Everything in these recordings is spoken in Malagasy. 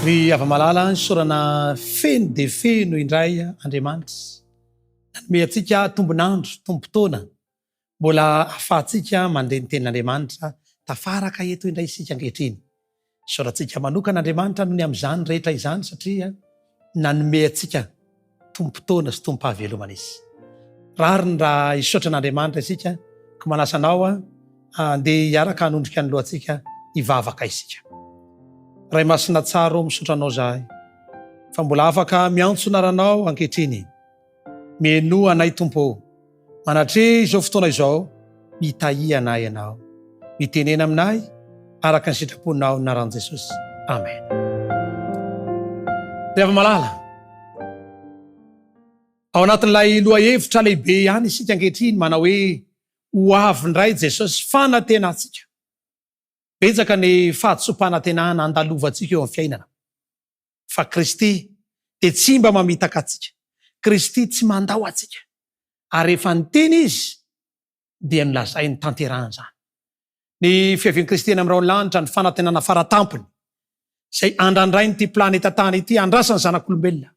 Ry ava-malala ny sorana feno de feno indray Andriamanitra. Nanome antsika tombonandro, tombontona. Mbola ahafahantsika mandeha ny tenin'Andriamanitra tafaraka eto indray isika ankehitriny. Sorantsika manokan'Andriamanitra noho ny amin'izany rehetra izany satria nanome antsika tombontona sy tombom-pahavelomana izy. Rariny raha hisaotra an'Andriamanitra isika ka manasanao andeha hiaraka hanondrika ny lohantsika hivavaka isika. Ray masina tsara misaotra anao zahay fa mbola afaka miantso naranao ankehitriny. Meno anay tompo, manatre izao fotoana izao mitahi anay ianao, mitenena aminay araka ny sitraponao naran'i Jesosy. Amen. Rehefa malala ao anatin'ilay lohahevitra lehibe ihany isika ankehitriny manao hoe ho avy indray Jesosy fanantenantsika. Betsaka ny fahatso-panantenana andalovantsika eo amin'ny fiainana. Fa Kristy dia tsy mba mamitaka antsika. Kristy tsy mandao antsika. Ary rehefa niteny izy dia nilazai ny tanterahany izany. Ny fiavian'i Kristy eny amin'irao ny lanitra ny fanantenana faratampony izay andrandray nyity planeta tany ity, andrasany zanak'olombelona.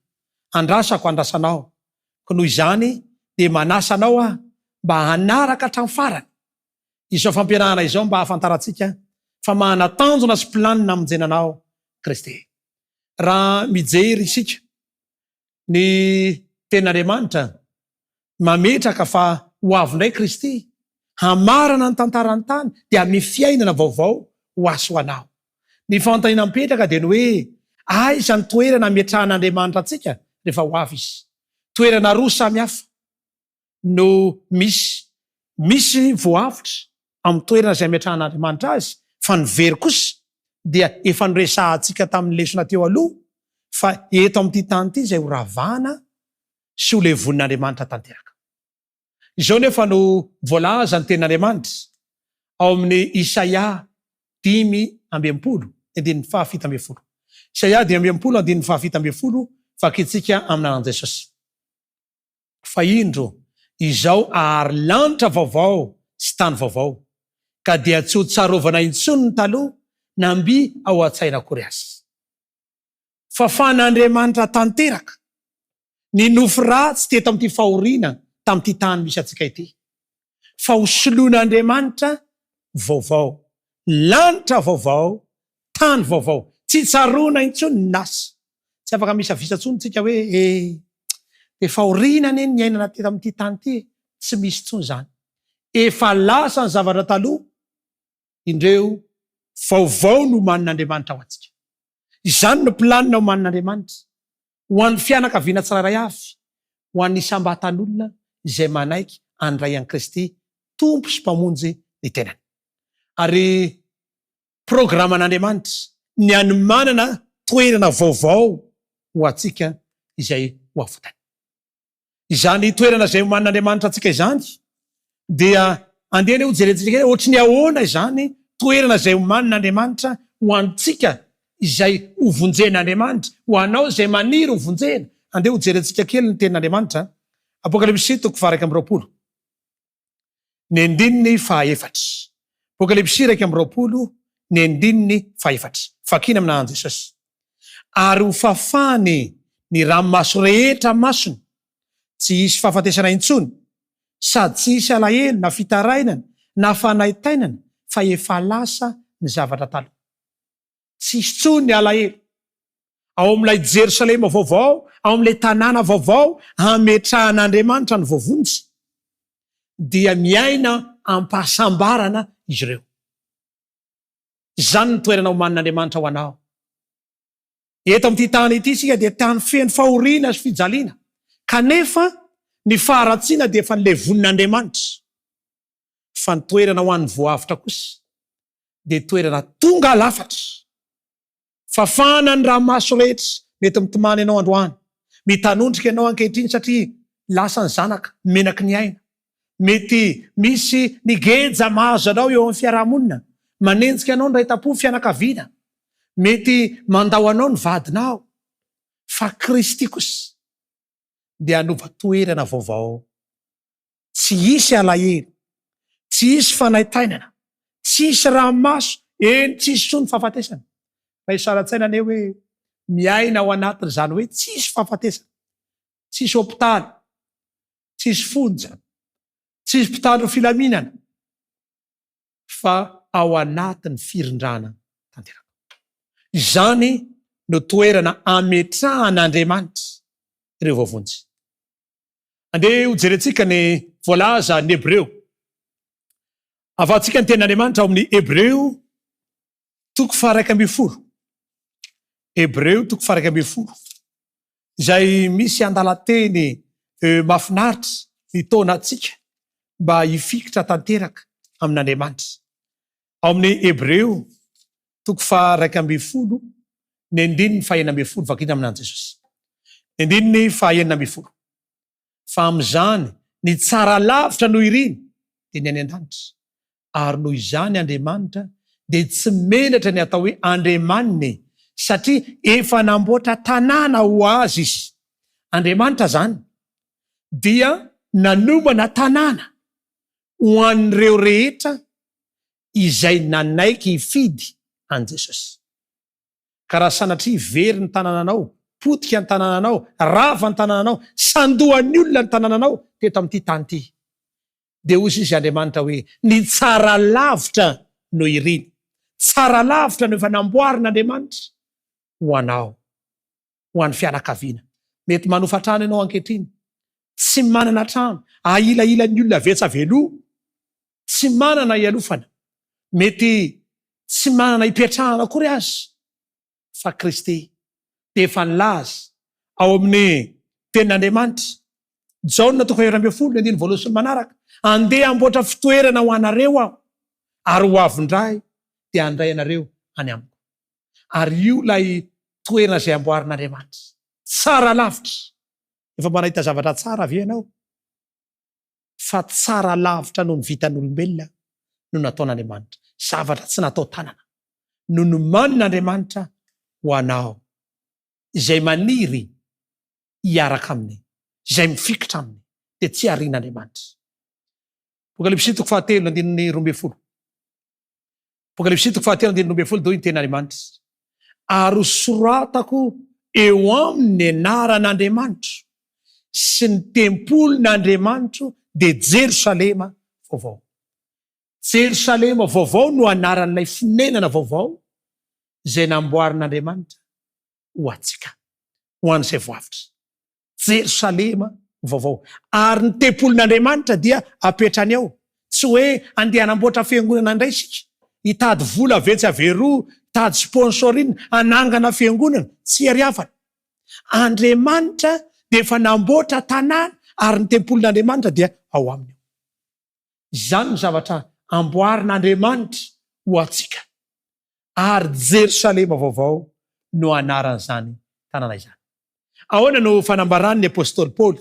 Andrasako andrasanao. Ka noho izany dia manasanao mba hanaraka hatramin'ny farany. Izao fampianarana izao mba hahafantarantsika fa mahanatanjona sy planina amonjenanao Kristy. Raha mijery isika ny tenin'Andriamanitra mametraka fa ho avy indray Kristy, hamarana ny tantarany tany dia amin'ny fiainana vaovao ho aso anao. Ny fanontaniana mipetraka dia ny hoe aiza ny toerana ametrahan'Andriamanitra antsika rehefa ho avy izy. Toerana roa samy hafa no misy voavitra amin'ny toerana izay ametrahan'Andriamanitra azy, fa ny very kosa dia efa noresahantsika tamin'ny lesona teo aloha fa eto amin'ity tany ity izay ho ravana sy ho levonin'Andriamanitra tanteraka. Izao nefa no voalaza ny tenin'Andriamanitra ao amin'ny Isaia 5:7. Isaia 5:7 fakitsika amin'anan'i Jesosy. Fa indro izao ahary lanitra vaovao sy tany vaovao, ka dia tsy ho tsarovana intsony ny taloha namby ao an-tsaina akory azy. Fa fan'Andriamanitra tanteraka ny nofo ratsy teto amin'ity fahoriana tamin'ity tany misy antsika ity. Fa ho soloan'Andriamanitra vaovao, lanitra vaovao, tany vaovao, tsy tsaroana intsony ny nasa. Tsy afaka misy avisantsony tsika hoe dia fahoriana anie ny ainana teto amin'ity tany ity, tsy misy tsony zany. Efa lasa ny zavatra taloha, indreo vaovao no manin'Andriamanitra ho antsika. Izany no planina ho manin'Andriamanitra ho an'ny fianakaviana tsirairay avy, ho an'ny isam-batan'olona izay manaiky handray an'i Kristy tompo sy mpamonjy ny tenany. Ary programan'Andriamanitra ny anomanana toerana vaovao ho antsika izay ho avotany. Izany toerana izay ho manin'Andriamanitra antsika izany dia andehana ho jerentsika ohatry ny ahoana izany toerana izay ho manin'Andriamanitra ho antsika izay ho vonjen'Andriamanitra, ho anao izay maniry ho vonjena. Andeha ho jerentsika kely ny tenin'Andriamanitra. Apokalipsy 2:20. Ny andininy fahaefatra. Apokalipsy 2:20. Fakina amin'anan'i Jesosy. Ary ho fafany ny ranomaso rehetra masony, tsy hisy fahafatesana intsony, sady tsy hisy alahelo na fitarainana na fanaitainana, fa efa lasa ny zavatra taloha. Tsy hisy tsony ny alahelo. Ao amin'ilay Jerosalema vaovao, ao amin'ilay tanàna vaovao hametrahan'Andriamanitra ny voavonjy, dia miaina ampahasambarana izy ireo. Izany ny toerana ho manin'Andriamanitra ho anao. Eto amin'ity tany ity sika dia tany feno fahoriana sy fijaliana, kanefa ny faharatsiana dia efa levonin'Andriamanitra. Fa ny toerana ho an'ny voavitra kosa dia toerana tonga lafatra, fafana ny ranomaso rehetra mety mitomany ianao androany, mitanondrika ianao ankehitriny satria lasa ny zanaka menaky ny aina. Mety misy ny geja mahazo anao eo amin'ny fiarahamonina, manenjika anao ny raitapo fianakaviana, mety mandao anao ny vadinao. Fa Kristy kosa dia hanova toerana vaovao, tsy hisy alahelo, tsy hisy fanaitainana, tsy hisy ranomaso, tsisy tsony fahafatesana. Fa isaran-tsaina ane hoe miaina ao anatiny zany hoe tsisy fahafatesana, tsisy hôpitaly, tsisy fonja, tsisy mpitandro filaminana, fa ao anatiny firindrana tanteraka. Izany no toerana ametrahan'Andriamanitra ireo vavonjy. Andeha ho jerentsika ny voalaza ny Hebreo. Avatsika ny tenin'Andriamanitra ao amin'ny Hebreo 11. Hebreo 11. Izay misy andalateny mahafinaritra nitona atsika mba hifikitra tanteraka amin'Andriamanitra. Ao amin'ny Hebreo 11 ny andininy 9 vakina amin'an Jesosy. Andininy 9. Fa am'izany ny tsara lavitra noho iriny dia ny any an-danitra. Ary noho izany Andriamanitra dia tsy menatra ny atao hoe Andriamaniny, satria efa namboatra tanàna ho azy izy. Andriamanitra zany dia nanomana tanàna ho an'ireo rehetra izay nanaiky hifidy an Jesosy. Ka raha sanatria very ny tanànanao, potika ny tanànanao, rava ny tanànanao, sandohan'ny olona ny tanànanao teto amin'ity tany ity, dia hozy izy Andriamanitra hoe ny tsara lavitra no iriny. Tsara lavitra no efa namboarin'Andriamanitra ho anao, ho an'ny fianakaviana. Mety manofatrano ianao ankehitriny, tsy manana trano, ailailany olona vetsaveloa, tsy manana ialofana, mety tsy manana hipetrahana akory azy, fa Kristy dia efa nilaza ao amin'ny tenin'Andriamanitra Jaona 2:20 sy manaraka, andeha amboatra fitoerana ho anareo aho, ary ho avindray dia andray anareo any amiko. Ary io lay toerana izay amboarin'Andriamanitra, tsara lavitra. Efa manahita zavatra tsara avy ianao, fa tsara lavitra no ny vitan'olombelona no nataon'Andriamanitra. Zavatra tsy natao tanana no nomanin'Andriamanitra ho anao, izay maniry hiaraka aminy, izay mifikitra aminy, dia tsy arian'Andriamanitra. Apokalipsy 7:12. Apokalipsy 7:12 dao ny tenin'Andriamanitra. Ary soratako eo aminy anaran'Andriamanitra sy ny tempolin'Andriamanitra dia Jerosalema vaovao. Jerosalema vaovao no anaran'ilay fonenana vaovao izay namboarin'Andriamanitra ho atsika, ho an'izay voavitra. Jerosalema vaovao. Ary ny tempolin'Andriamanitra dia apetrany ao. Tsy hoe andeha hanamboatra fiangonana indray isika, hitady vola vetsaveroa, hitady sponsorina, anangana fiangonana, tsy ariavana. Andriamanitra dia efa namboatra tanàna, ary ny tempolin'Andriamanitra dia ao aminy. Izany ny zavatra amboarin'Andriamanitra ho atsika. Ary Jerosalema vaovao no anaran'izany tanàna izany. Ahoana no fanambaran'ny apôstôly Paoly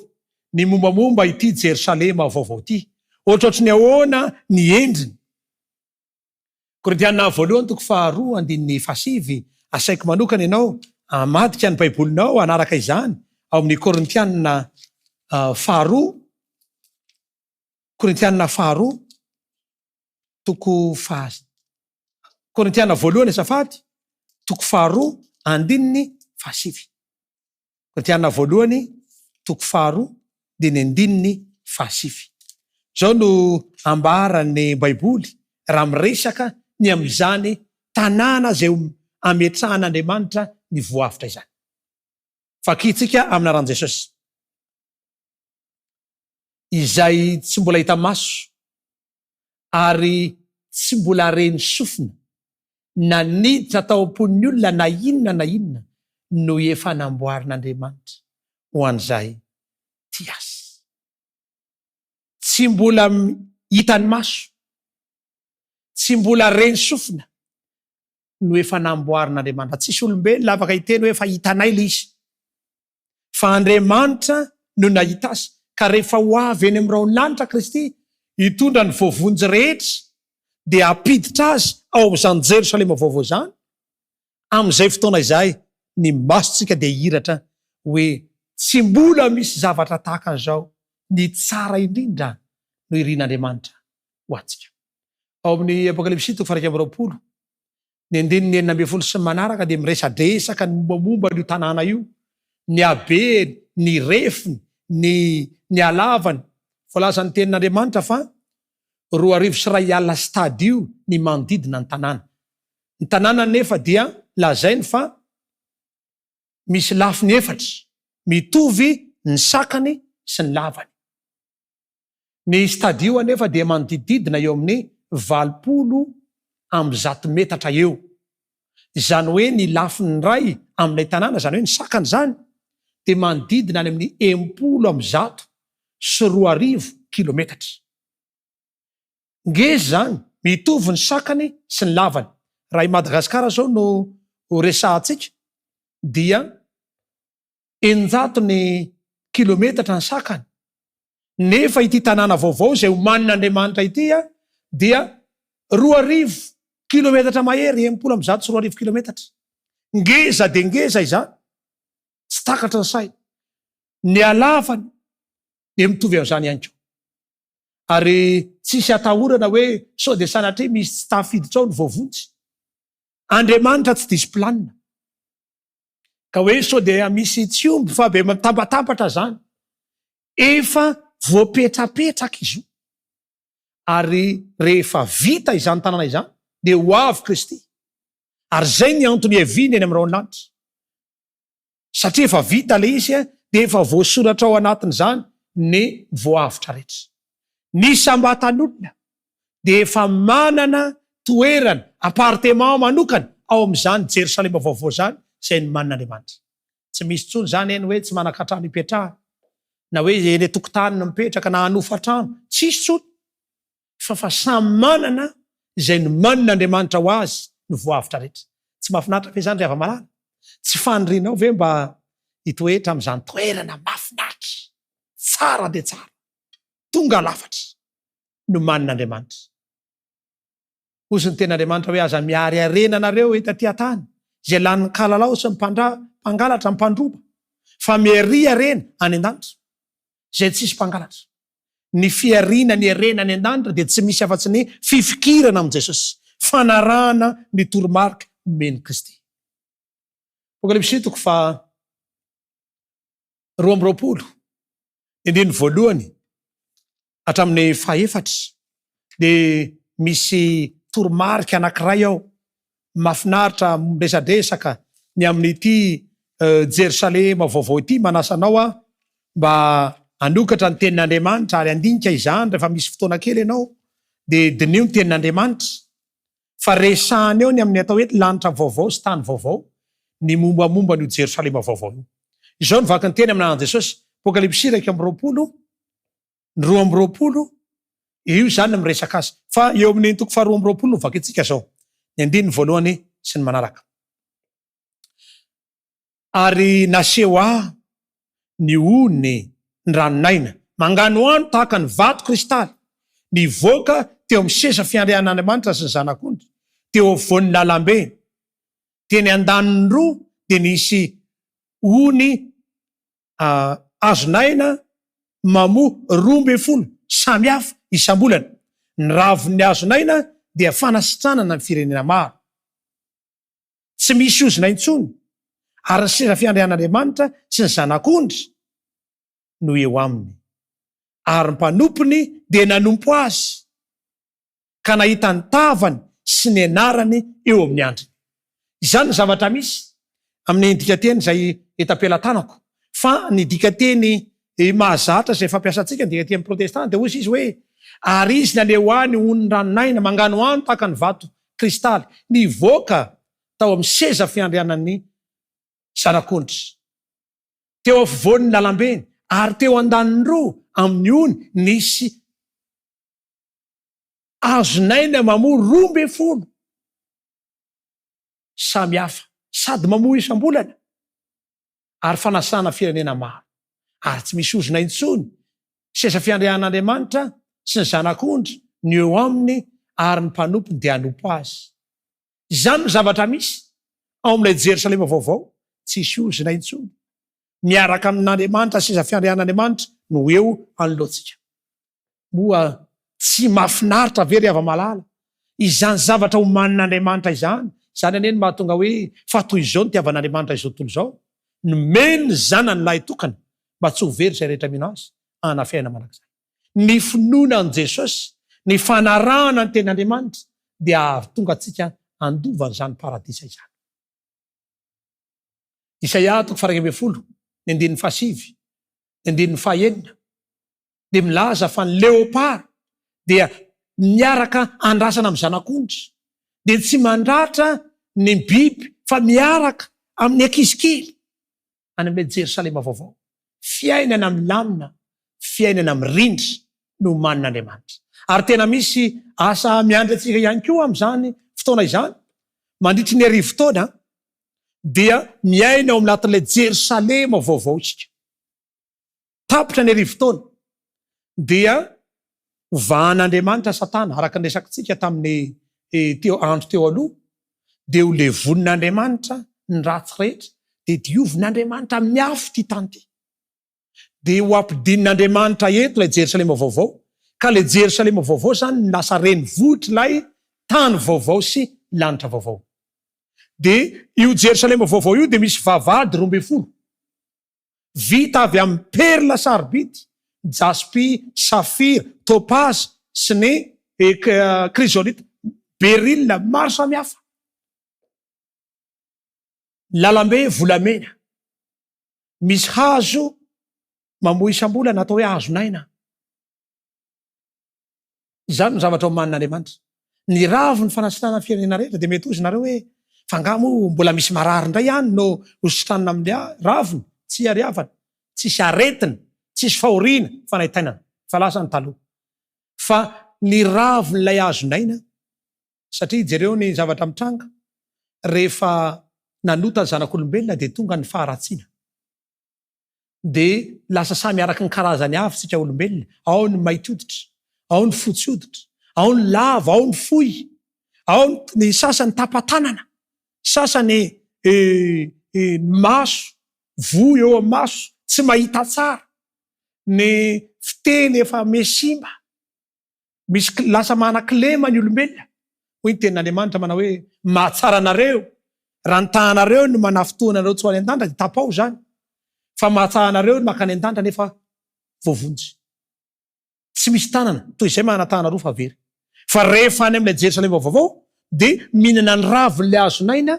ny mombamomba ity Jerosalema vaovao ity? Ohatrohatry ny ahoana ny endriny? Korintianina 2:2-7 asaiko manokana ianao amadika ny baibolinao anaraka izany ao amin'ny Korintianina 2, Korintianina 2 Korintianina 1 azafady 2:2-7. Korintianina 1:2 dia ny 7. Zao no ambaran'ny baiboly raha miresaka ny amin'izany tanàna izay ametrahan'Andriamanitra ny voavitra izany. Fakitsika amin'ny aran Jesosy, izay tsy mbola hita maso ary tsy mbola reny sofina, na niditra tao am-pon'ny olona na inona no efa namboarin'Andriamanitra ho an'izay ty azy. Tsy mbola hitany maso, tsy mbola reny sofina no efa namboarin'Andriamanitra. Tsisy olombelona afaka hiteny hoe efa hitanay le izy, fa Andriamanitra no nahita azy. Ka rehefa ho avy eny amin'ny raon'lanitra Kristy hitondra ny voavonjy rehetra dia apiditra azy ao amin'izany Jerosalema vaovao zany, amin'izay fotoana izay ny masontsika dia hiratra hoe tsy mbola misy zavatra tahaka an'izao, ny tsara indrindra no irian'Andriamanitra ho atsika. Ao amin'ny Apokalipsy 1:20 ny 9 sy manaraka dia miresadresaka ny mombamomba n'io tanàna io, ny abeny, ny refiny, ny alavany. Voalaza ny tenin'Andriamanitra fa 2,3 stadio ny manodidina ny tanàna. Ny tanàna nefa dia lazainy fa misy lafiny 4 mitovy ny sakany sy ny lavany. Ny stadio anefa dia manodididina eo amin'ny 80 metatra eo. Zany hoe ny lafiny ray amin'ilay tanàna, zany hoe ny sakany zany, dia manodidina any amin'ny 100 kilometatra. Ngeza zany mitovy ny sakany sy ny lavany. Raha i Madagasikara zao no resahantsika dia 100 kilometatra ny sakany. Nefa ity tanàna vaovao zay homanin'Andriamanitra ity dia 2,000 kilometatra mahery, 100 sy 2,000 kilometatra. Ngeza de ngeza izany, tsy takatra ny say. Ny alavany dia mitovy amin'izany ihany koa. Ary tsisy atahorana hoe sao dia sanatria misy tsy tafiditra ao ny voavontsy. Andriamanitra tsy diso planina. Ka hoe sao dia misy tsiomby fa be tambatambatra zany. Efa voapetrapetraka izy io. Ary rehefa vita izany tanàna izany dia ho avy Kristy. Ary zay ny antony hiaviany eny amin'ny ranon'anitra. Satria efa vita le izy dia efa voasoratra ao anatiny zany ny voavitra rehetra. Ny sambatan'olona dia efa manana toerana, apartement manokana ao amin'izany Jerosalema vaovao zany, izay ny manin'Andriamanitra. Tsy misy tsony zany eny hoe tsy manankatrano hipetraha, na hoe eny tokotany no mipetraka na hanofa-trano, tsisy tsony. Fa samy manana izay ny manin'Andriamanitra ho azy ny voavitra rehetra. Tsy mahafinaritra ve zany ry hava-malala? Tsy fanirianao ve mba hitoetra amin'izany toerana mahafinaritra, tsara dia tsara, tonga lafatra no manin'Andriamanitra. Ozy ny ten'Andriamanitra hoe aza miary arenanareo eto aty an-tany, izay lanin'ny kalalao sy mpangalatra mpandroba, fa miary arena any an-danitra izay tsisy mpangalatra. Ny fiariana ny arena any an-danitra dia tsy misy afa-tsy ny fifikirana amin'i Jesosy, fanarahana ny toromarika omeny Kristy. Apokalipsy 2:20, indrindra voalohany hatramin'ny 4 dia misy toromarika anankiray ao mahafinaritra miresadresaka ny amin'ity Jerosalema vaovao ity. Manasanao mba anokatra ny tenin'Andriamanitra ary andinika izany rehefa misy fotoana kely ianao dia dinio ny tenin'Andriamanitra. Fa resahany eo ny amin'ny atao hoe lanitra vaovao sy tany vaovao, ny mombamomba ny Jerosalema vaovao io. Izao ny vaky ny teny amin'an'i Jesosy. Apokalipsy 1:20, 2:20, io zany no miresaka azy. Fa eo amin'ny 2:20 no vaky itsika zao. Ny 1 sy ny manaraka. Ary naseho ny ony ny ranonaina mangano ano tahaka ny vato kristaly, nivoaka teo amin'ny seza fiandrian'Andriamanitra sy ny zanak'ondry, teo afovoan'ny lalambe. Teny andaniny roa dia nisy ony azonaina mamoa 12 samihafa isam-bolana. Ny ravin'ny azonaina dia fanasitranana ny firenena maro. Tsy misy ozona intsony, ary ny seza fiandrian'Andriamanitra sy ny zanak'ondry no eo aminy. Ary ny mpanompony dia nanompo azy, ka nahita ny tavany sy ny anarany eo amin'ny andriny. Izany ny zavatra misy amin'ny dikateny izay etam-pelantanako. Fa ny dikateny mahazatra izay fampiasantsika, ny dikateny protestant, dia hozy izy hoe ary izy naleo any ony ranonaina mangano ano tahaka ny vato kristaly, nivoaka tao amin'ny seza fiandrianan'ny zanak'ondry, teo afovoan'ny lalambeny, ary teo andaniny roa amin'ny ony nisy azonaina mamoa 12 samihafa, sady mamoa isam-bolana, ary fanasana firenena maro. Ary tsy misy ozona intsony, seza fiandrian'Andriamanitra sy ny zanak'ondry ny eo aminy, ary ny mpanompony dia hanompo azy. Izany ny zavatra misy ao amin'ilay Jerosalema vaovao, tsisy ozona intsony. Miaraka amin'Andriamanitra, seza fiandrian'Andriamanitra no eo anoloantsika. Moa tsy mahafinaritra ve ry hava-malala izany zavatra ho manin'Andriamanitra izany, Zany aneny mahatonga hoe fa toy izao ny tiavan'Andriamanitra izao tontolo izao, nomeny ny zanany lahy tokana mba tsy ho very izay rehetra mino azy ana fiaina manak'izay. Ny finoana an' Jesosy, ny fanarahana ny ten'Andriamanitra dia tonga antsika andovany zany paradisa izany. Isaia 1:20, ny 7, ny 9, dia milaza fa ny leopara dia miaraka andrasana amin'ny zanak'ondry, dia tsy mandratra ny biby fa miaraka amin'ny ankizikely any amin'ilay Jerosalema vaovao. Fiainana milamina, fiainana mirindra no manin'Andriamanitra. Ary tena misy asa miandry antsika ihany koa amin'izany fotoana izany, mandritry ny arivo-taona dia miaina ao anatin'ilay Jerosalema vaovao isika. Tapitra ny arivo-taona dia vahan'Andriamanitra Satana, araka ny resakitsika tamin'ny andro teo aloha, dia ho levonin'Andriamanitra ny ratsy rehetra, dia diovin'Andriamanitra amin'ny afo ty tany ty. Dia ho ampidinin'Andriamanitra eto ilay Jerosalema vaovao, ka ilay Jerosalema vaovao zany ny lasa renivohitra ilay tany vaovao sy lanitra vaovao. Dia io Jerosalema vaovao io dia misy vavahady 12, vita avy amin'ny perla saribity, jaspi, safira, topaz sy ny krisolita, berilla, maro samihafa. Lalambe volamena, misy hazo mamoy isam-bola natao hoe hazonaina. Izany ny zavatra ao manin'Andriamanitra. Ny ravo ny fanasitranana firenena rehetra dia mety ozy nareo hoe fangamo mbola misy marary indray ihany no hositranana amin'ny raviny, tsy ariavana, tsisy aretina, tsisy fahoriana, fanaitainana, fa lasa ny taloha. Fa ny ravin'ilay hazonaina, satria jereo ny zavatra mitranga, rehefa nanota ny zanak'olombelona dia tonga ny faharatsiana. Dia lasa samy araka ny karazany avy tsika olombelona, ao ny mainty hoditra, ao ny fotsy hoditra, ao ny lava, ao ny fohy, ao ny sasany tapatanana, sasany maso, voy eo amin'ny maso, tsy mahita tsara, ny fiteny efa mesimba, misy lasa manan-kilema ny olombelona. Hoy ny tenin'Andriamanitra manao hoe mahatsara anareo raha ny tahanareo no manafotoana anareo tsy ho any an-danja dia tapao zany, fa mahatsara anareo no makany an-danja nefa voavonjy. Tsy misy tanana toy izay manatahana roa fa very. Fa rehefa any amin'ilay Jerosalema vaovao dia mihinana ny ravin'ilay hazonaina,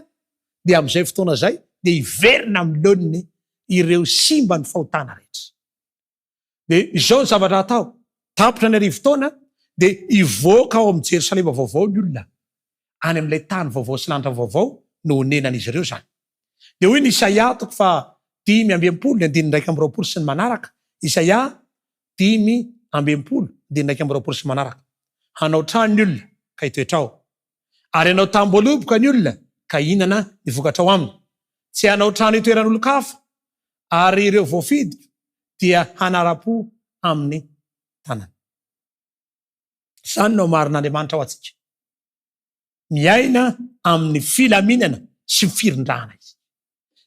dia amin'izay fotoana izay dia hiverina amin'ny leoniny ireo simba ny fahotana rehetra. Dia izao ny zavatra atao, tapitra ny arivo-taona dia hivoaka ao amin'ny Jerosalema vaovao ny olona, any amin'ilay tany vaovao sy lanitra vaovao no honenan'izy ireo zany. Dia hoy ny Isaia 5:20 sy ny manaraka, Isaia 5:20 sy manaraka. Hanao trano ny olona ka hitoetra ao, ary hanao tamboloboka ny olona ka hinana ny vokatra ao aminy. Tsy hanao trano hitoeran'olon-kafa, ary ireo voafidy dia hanara-po amin'ny tanana. Zany no marin'Andriamanitra ao antsika. Miaina amin'ny filaminana sy firindrahana izy.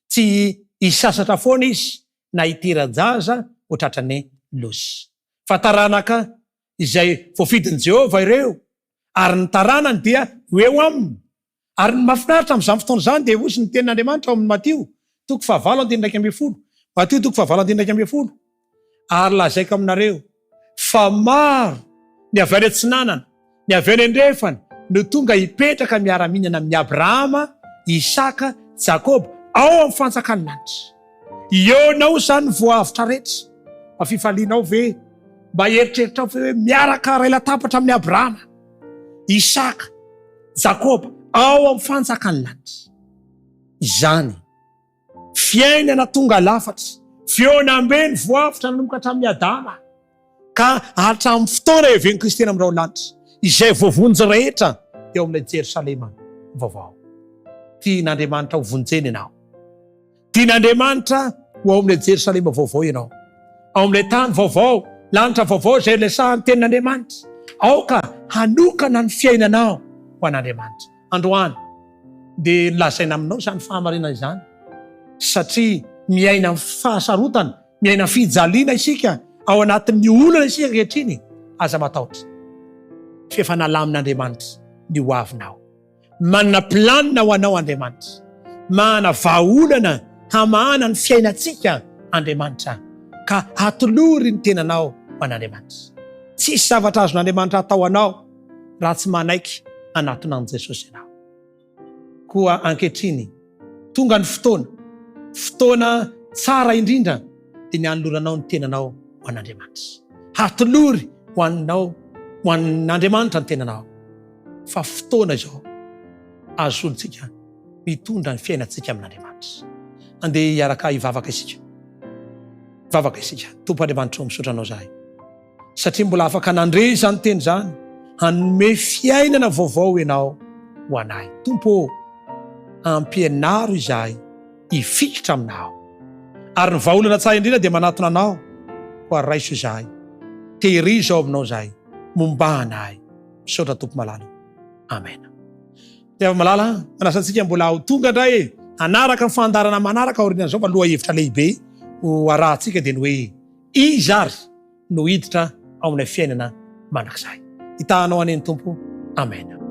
Tsy hisasatra foana izy na hitera-jaza ho tratran'ny losy. Fa taranaka izay voafidin'i Jehova ireo, ary ny taranany dia eo aminy. Ary ny mahafinaritra amin'izany fotoana izany dia ozy ny tenin'Andriamanitra ao amin'ny Matio 7:11, Matio 7:11, ary lazaiko aminareo fa maro ny avy any antsinanana, ny avy any andrefana no tonga hipetraka miara-mihinana amin'ny Abrahama, Isaka, Jakoba ao amin'ny fanjakany lanitra. Ionao zany voavitra rehetra. Fa fifalianao ve mba eritreritrao hoe miaraka ray latapatra amin'ny Abrahama, Isaka, Jakoba ao amin'ny fanjakany lanitra. Izany fiainana tonga lafatra, fionambe ny voavitra nanomboka hatramin'ny Adama ka hatramin'ny fotoana heven'ny Kristy amin'irao lanitra, izay voavonjy rehetra eo amin'ilay Jerosalema vaovao. Tian'Andriamanitra ho vonjeny ianao. Tian'Andriamanitra ho ao amin'ilay Jerosalema vaovao ianao, ao amin'ilay tany vaovao, lanitra vaovao izay resahan'ny tenin'Andriamanitra. Aoka hanokana ny fiainanao ho an'Andriamanitra. Androany dia lazaina aminao zany fahamarinana izany, satria miaina fahasarotana, miaina fijaliana isika ao anatin'ny olana isika ankehitriny. Aza matahotra fa efa nalamin'Andriamanitra ny ho avinao. manana planina ho anao Andriamanitra, manana vahaolana hamahana ny fiainantsika Andriamanitra, ka atolory ny tenanao ho an'Andriamanitra. Tsisy zavatra azon'Andriamanitra atao anao raha tsy manaiky anatinan'i Jesosy ianao. Koa ankehitriny tonga ny fotoana tsara indrindra dia ny hanoloranao ny tenanao ho an'Andriamanitra. Hatolory ho an'Andriamanitra ny tenanao. Fa fotoana izao azontsika mitondra ny fiainantsika amin'Andriamanitra. Andeha hiaraka hivavaka isika. Vavaka isika. Tompo Andriamanitra misaotra anao zahay, satria mbola afaka nandre izany teny izany, hanome fiainana vaovao ianao ho anay. Tompo, ampianaro izahay hifikitra aminao, ary ny vahaolana tsara indrindra dia manatona anao ho araiso izahay. Tehirizo ao aminao zahay, mombahana ahy. Misaotra Tompo malala. Amen. Tiava malala, manasantsika mbola ho tonga indray anaraka ny fandarana manaraka aorian'izao fa loha hevitra lehibe ho arahantsika dia ny hoe iza ary no hiditra ao amin'ny fiainana mandrakizay. Hitahanao aneny Tompo. Amen.